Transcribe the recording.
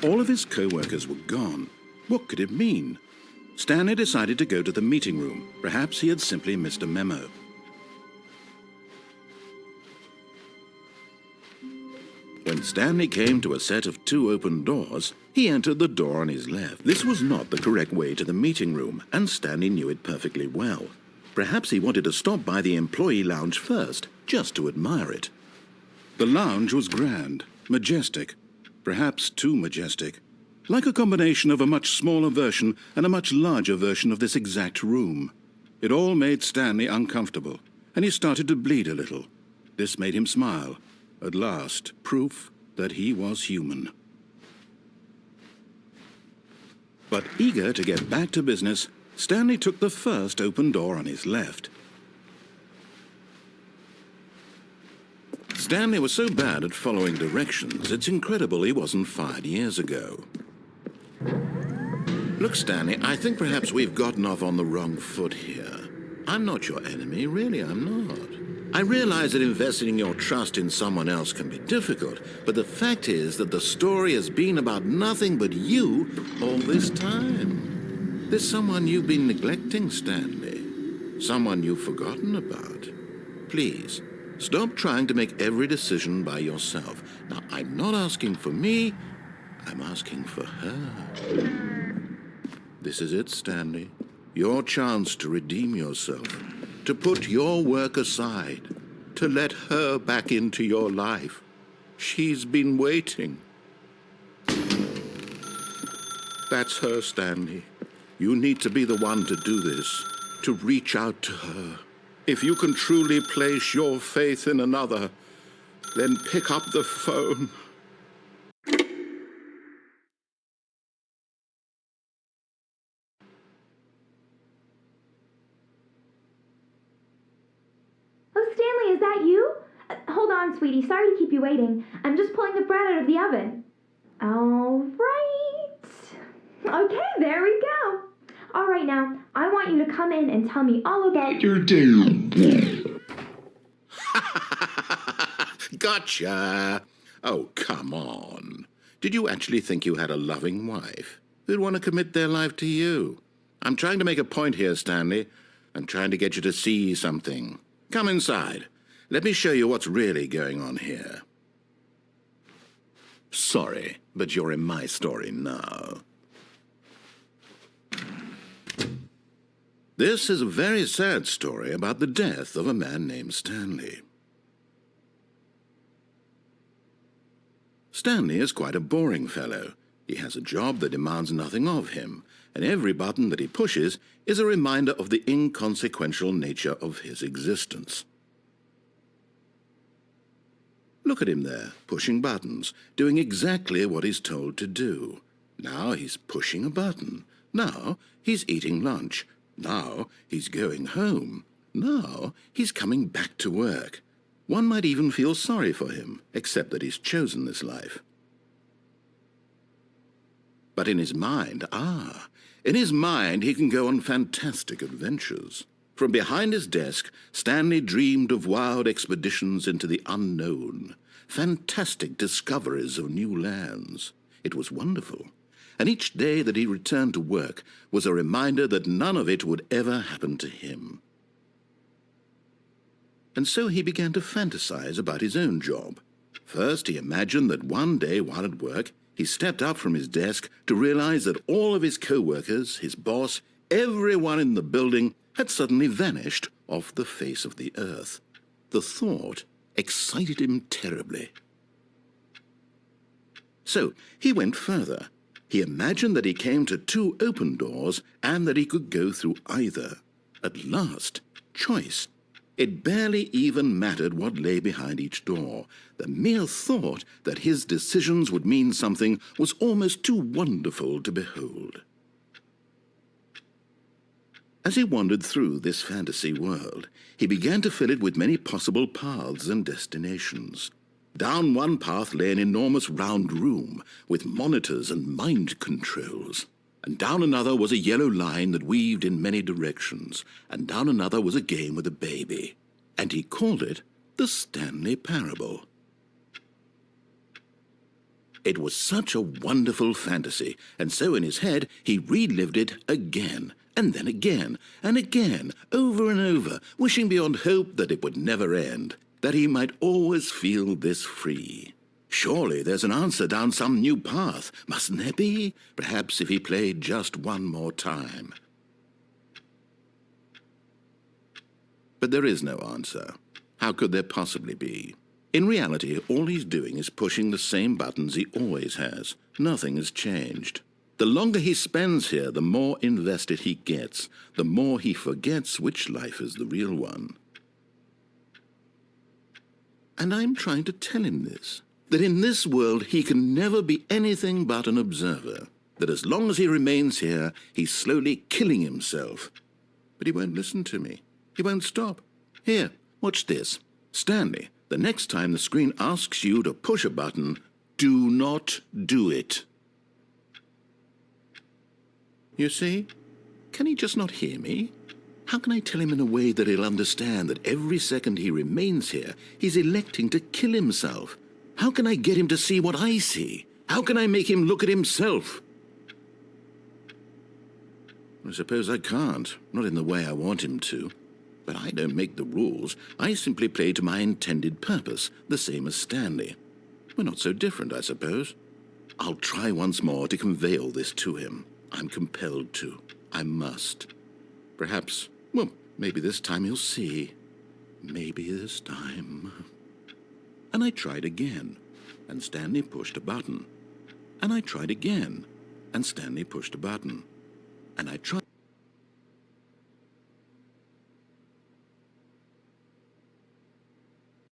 All of his co-workers were gone. What could it mean? Stanley decided to go to the meeting room. Perhaps he had simply missed a memo. When Stanley came to a set of 2 open doors, he entered the door on his left. This was not the correct way to the meeting room, and Stanley knew it perfectly well. Perhaps he wanted to stop by the employee lounge first, just to admire it. The lounge was grand, majestic, perhaps too majestic, like a combination of a much smaller version and a much larger version of this exact room. It all made Stanley uncomfortable, and he started to bleed a little. This made him smile. At last, proof that he was human. But eager to get back to business, Stanley took the first open door on his left. Stanley was so bad at following directions, it's incredible he wasn't fired years ago. Look, Stanley, I think perhaps we've gotten off on the wrong foot here. I'm not your enemy, really, I'm not. I realize that investing your trust in someone else can be difficult, but the fact is that the story has been about nothing but you all this time. There's someone you've been neglecting, Stanley. Someone you've forgotten about. Please, stop trying to make every decision by yourself. Now, I'm not asking for me, I'm asking for her. This is it, Stanley. Your chance to redeem yourself. To put your work aside, to let her back into your life. She's been waiting. That's her, Stanley. You need to be the one to do this, to reach out to her. If you can truly place your faith in another, then pick up the phone. Stanley, is that you? Hold on, sweetie. Sorry to keep you waiting. I'm just pulling the bread out of the oven. All right. Okay, there we go. All right, now, I want you to come in and tell me all about your day. Gotcha. Oh, come on. Did you actually think you had a loving wife who'd want to commit their life to you? I'm trying to make a point here, Stanley. I'm trying to get you to see something. Come inside. Let me show you what's really going on here. Sorry, but you're in my story now. This is a very sad story about the death of a man named Stanley. Stanley is quite a boring fellow. He has a job that demands nothing of him, and every button that he pushes is a reminder of the inconsequential nature of his existence. Look at him there, pushing buttons, doing exactly what he's told to do. Now he's pushing a button. Now he's eating lunch. Now he's going home. Now he's coming back to work. One might even feel sorry for him, except that he's chosen this life. But in his mind, in his mind he can go on fantastic adventures. From behind his desk, Stanley dreamed of wild expeditions into the unknown, fantastic discoveries of new lands. It was wonderful, and each day that he returned to work was a reminder that none of it would ever happen to him. And so he began to fantasize about his own job. First, he imagined that one day while at work, he stepped up from his desk to realize that all of his co-workers, his boss, everyone in the building had suddenly vanished off the face of the earth. The thought excited him terribly. So he went further. He imagined that he came to 2 open doors and that he could go through either. At last, choice. It barely even mattered what lay behind each door. The mere thought that his decisions would mean something was almost too wonderful to behold. As he wandered through this fantasy world, he began to fill it with many possible paths and destinations. Down one path lay an enormous round room with monitors and mind controls. And down another was a yellow line that weaved in many directions, and down another was a game with a baby. And he called it the Stanley Parable. It was such a wonderful fantasy, and so in his head he relived it again, and then again, and again, over and over, wishing beyond hope that it would never end, that he might always feel this free. Surely there's an answer down some new path, mustn't there be? Perhaps if he played just one more time. But there is no answer. How could there possibly be? In reality, all he's doing is pushing the same buttons he always has. Nothing has changed. The longer he spends here, the more invested he gets, the more he forgets which life is the real one. And I'm trying to tell him this, that in this world he can never be anything but an observer, that as long as he remains here, he's slowly killing himself. But he won't listen to me. He won't stop. Here, watch this. Stanley, the next time the screen asks you to push a button, do not do it. You see? Can he just not hear me? How can I tell him in a way that he'll understand that every second he remains here, he's electing to kill himself? How can I get him to see what I see? How can I make him look at himself? I suppose I can't, not in the way I want him to. But I don't make the rules. I simply play to my intended purpose, the same as Stanley. We're not so different, I suppose. I'll try once more to convey all this to him. I'm compelled to. I must. Perhaps, well, maybe this time he'll see. Maybe this time. And I tried again, and Stanley pushed a button. And I tried again, and Stanley pushed a button. And I tried...